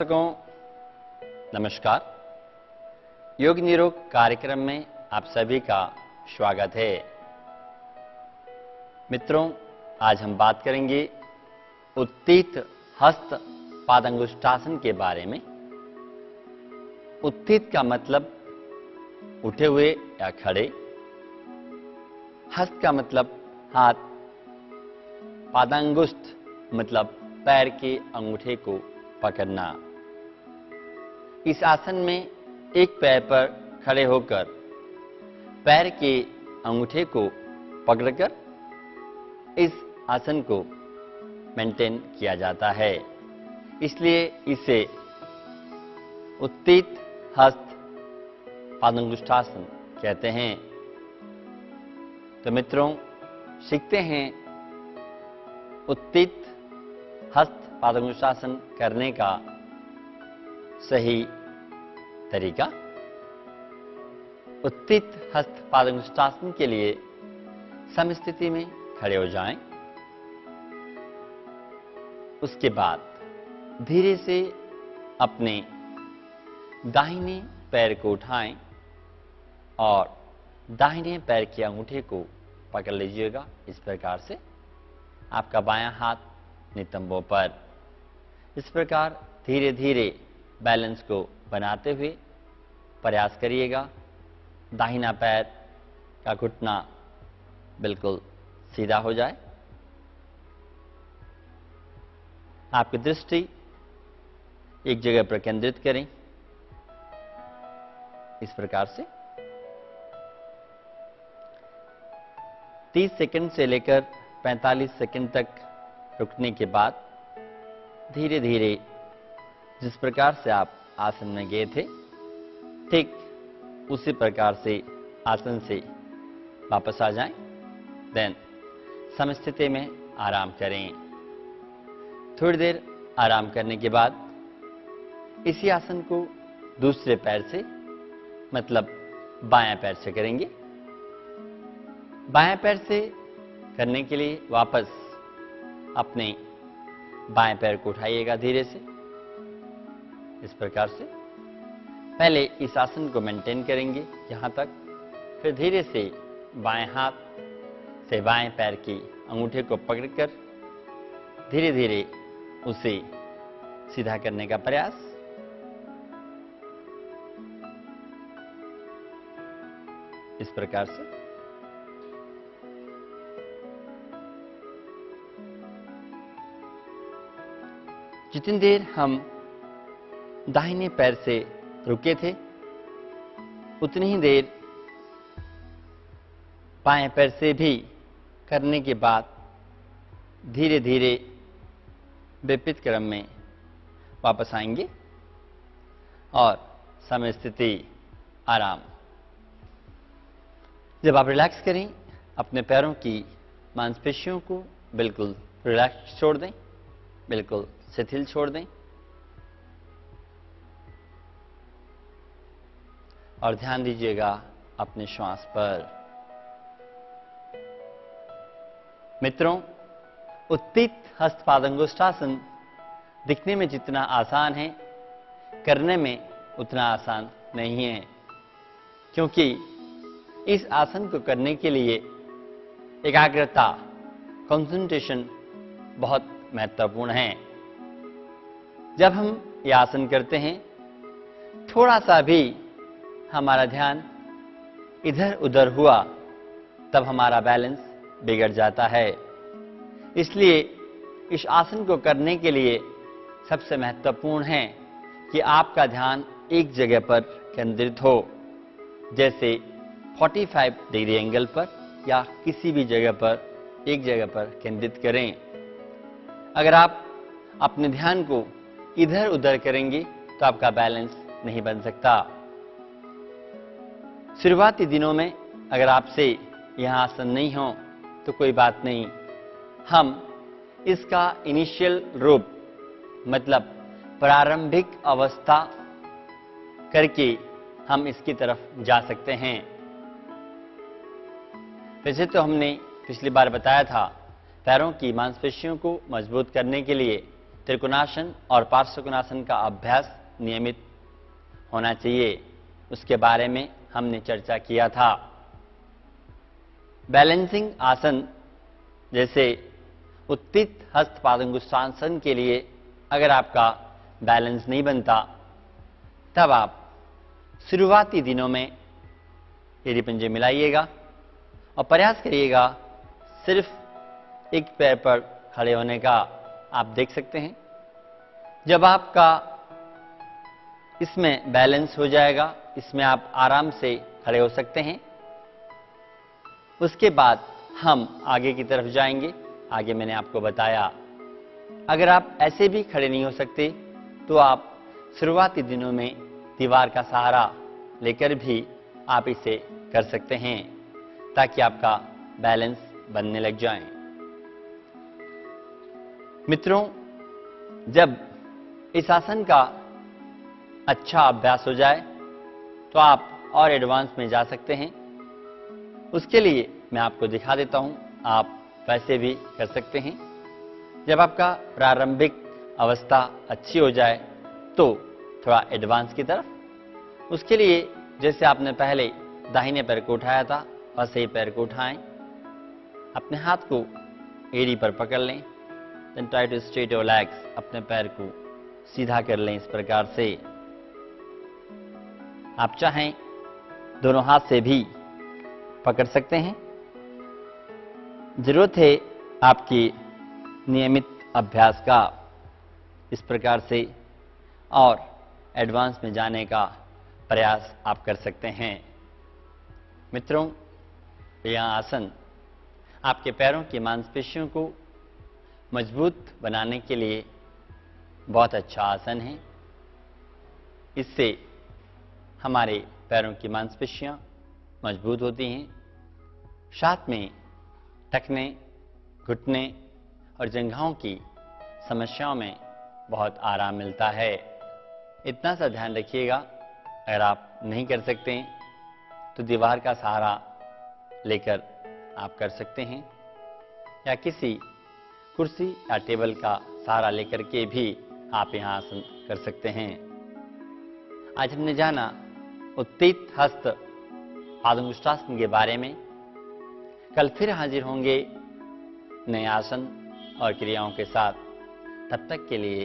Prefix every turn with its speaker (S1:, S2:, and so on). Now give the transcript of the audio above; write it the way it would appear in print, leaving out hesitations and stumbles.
S1: दर्शकों नमस्कार। योग निरोग कार्यक्रम में आप सभी का स्वागत है। मित्रों, आज हम बात करेंगे उत्थित हस्त पादंगुष्ठासन के बारे में। उत्थित का मतलब उठे हुए या खड़े, हस्त का मतलब हाथ, पादांगुष्ठ मतलब पैर के अंगूठे को पकड़ना। इस आसन में एक पैर पर खड़े होकर पैर के अंगूठे को पकड़कर इस आसन को मेंटेन किया जाता है, इसलिए इसे उत्थित हस्त पादंगुष्ठासन कहते हैं। तो मित्रों, सीखते हैं उत्थित हस्त पादंगुष्ठासन करने का सही तरीका। उत्थित हस्त पादंगुष्ठासन के लिए समस्थिति में खड़े हो जाएं। उसके बाद धीरे से अपने दाहिने पैर को उठाएं और दाहिने पैर के अंगूठे को पकड़ लीजिएगा। इस प्रकार से आपका बायां हाथ नितंबों पर। इस प्रकार धीरे धीरे बैलेंस को बनाते हुए प्रयास करिएगा। दाहिना पैर का घुटना बिल्कुल सीधा हो जाए। आपकी दृष्टि एक जगह पर केंद्रित करें। इस प्रकार से 30 सेकंड से लेकर 45 सेकंड तक रुकने के बाद धीरे धीरे जिस प्रकार से आप आसन में गए थे, ठीक उसी प्रकार से आसन से वापस आ जाएं। देन समस्थिति में आराम करें। थोड़ी देर आराम करने के बाद इसी आसन को दूसरे पैर से मतलब बायां पैर से करेंगे। बायां पैर से करने के लिए वापस अपने बाएं पैर को उठाइएगा धीरे से। इस प्रकार से पहले इस आसन को मेंटेन करेंगे यहां तक, फिर धीरे से बाएं हाथ से बाएं पैर की अंगूठे को पकड़कर धीरे धीरे उसे सीधा करने का प्रयास। इस प्रकार से जितनी देर हम दाहिने पैर से रुके थे, उतनी ही देर बाएं पैर से भी करने के बाद धीरे धीरे विपरीत क्रम में वापस आएंगे और समय स्थिति आराम। जब आप रिलैक्स करें, अपने पैरों की मांसपेशियों को बिल्कुल रिलैक्स छोड़ दें, बिल्कुल शिथिल छोड़ दें और ध्यान दीजिएगा अपने श्वास पर। मित्रों, उत्थित हस्त पादंगुष्ठासन दिखने में जितना आसान है, करने में उतना आसान नहीं है, क्योंकि इस आसन को करने के लिए एकाग्रता, कंसंट्रेशन बहुत महत्वपूर्ण है। जब हम यह आसन करते हैं, थोड़ा सा भी हमारा ध्यान इधर उधर हुआ तब हमारा बैलेंस बिगड़ जाता है। इसलिए इस आसन को करने के लिए सबसे महत्वपूर्ण है कि आपका ध्यान एक जगह पर केंद्रित हो, जैसे 45 डिग्री एंगल पर या किसी भी जगह पर एक जगह पर केंद्रित करें। अगर आप अपने ध्यान को इधर उधर करेंगे तो आपका बैलेंस नहीं बन सकता। शुरुआती दिनों में अगर आपसे यह आसन नहीं हो तो कोई बात नहीं, हम इसका इनिशियल रूप मतलब प्रारंभिक अवस्था करके हम इसकी तरफ जा सकते हैं। वैसे तो हमने पिछली बार बताया था, पैरों की मांसपेशियों को मजबूत करने के लिए त्रिकोणासन और पार्श्वकोणासन का अभ्यास नियमित होना चाहिए, उसके बारे में हमने चर्चा किया था। बैलेंसिंग आसन जैसे उत्थित हस्त पादंगुष्ठासन के लिए अगर आपका बैलेंस नहीं बनता, तब आप शुरुआती दिनों में एड़ी पंजे मिलाइएगा और प्रयास करिएगा सिर्फ एक पैर पर खड़े होने का। आप देख सकते हैं जब आपका इसमें बैलेंस हो जाएगा, इसमें आप आराम से खड़े हो सकते हैं। उसके बाद हम आगे की तरफ जाएंगे। आगे मैंने आपको बताया अगर आप ऐसे भी खड़े नहीं हो सकते तो आप शुरुआती दिनों में दीवार का सहारा लेकर भी आप इसे कर सकते हैं ताकि आपका बैलेंस बनने लग जाए। मित्रों, जब इस आसन का अच्छा अभ्यास हो जाए तो आप और एडवांस में जा सकते हैं। उसके लिए मैं आपको दिखा देता हूं, आप वैसे भी कर सकते हैं। जब आपका प्रारंभिक अवस्था अच्छी हो जाए तो थोड़ा एडवांस की तरफ, उसके लिए जैसे आपने पहले दाहिने पैर को उठाया था वैसे ही पैर को उठाएं, अपने हाथ को एड़ी पर पकड़ लें, then try to straight your legs, अपने पैर को सीधा कर लें। इस प्रकार से आप चाहें दोनों हाथ से भी पकड़ सकते हैं। जरूरत है आपकी नियमित अभ्यास का इस प्रकार से, और एडवांस में जाने का प्रयास आप कर सकते हैं। मित्रों, यह आसन आपके पैरों की मांसपेशियों को मजबूत बनाने के लिए बहुत अच्छा आसन है। इससे हमारे पैरों की मांसपेशियां मजबूत होती हैं, साथ में टखने, घुटने और जंघाओं की समस्याओं में बहुत आराम मिलता है। इतना सा ध्यान रखिएगा, अगर आप नहीं कर सकते तो दीवार का सहारा लेकर आप कर सकते हैं, या किसी कुर्सी या टेबल का सहारा लेकर के भी आप यहां आसन कर सकते हैं। आज हमने जाना उत्थित हस्त पादंगुष्ठासन के बारे में। कल फिर हाजिर होंगे नए आसन और क्रियाओं के साथ। तब तक के लिए